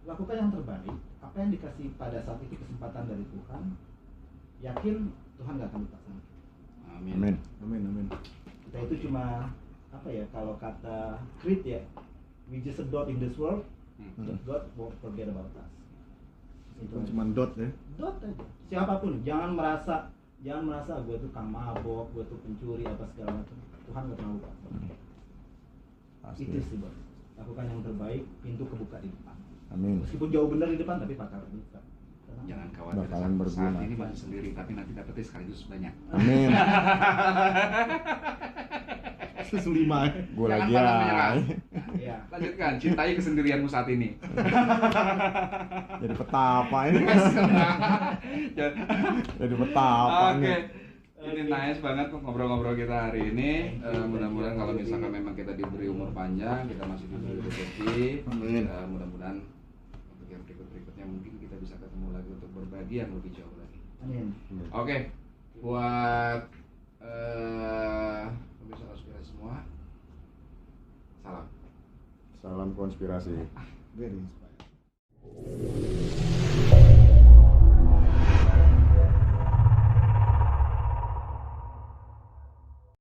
Lakukan yang terbaik, apa yang dikasih pada saat itu kesempatan dari Tuhan, yakin Tuhan nggak akan lupa sama kita. Amin. Amin. Kita itu cuma apa ya, kalau kata Creed ya, we just a dot in this world, God won't forget about us. Itu aja. Cuma dot ya. Dot aja. Siapapun, jangan merasa gue tuh kang mabok, gue tuh pencuri apa segala macam. Tuhan nggak pernah lupa. Pasti. Itu sih bos. Lakukan yang terbaik, pintu kebuka di depan. Amin. Meskipun jauh benar di depan, tapi bakal kebuka. Tenang. Jangan khawatir, Bakalan berguna. saat ini masih sendiri, tapi nanti dapetnya sekaligus banyak. Amin. Seselima ya. Gue Jangan lagi pantang menyerah. Iya. Lanjutkan, cintai kesendirianmu saat ini. Jadi petapa ini. Jadi petapa Oke, nih. ini nice banget ngobrol-ngobrol kita hari ini. Mudah-mudahan kalau misalkan memang kita diberi umur panjang, kita masih diberi rezeki. Amin. Mudah-mudahan untuk yang berikut-berikutnya mungkin kita bisa ketemu lagi untuk berbagi yang lebih jauh lagi. Amin. Oke, buat pemirsa konspirasi semua, salam. Salam konspirasi. Very inspiring.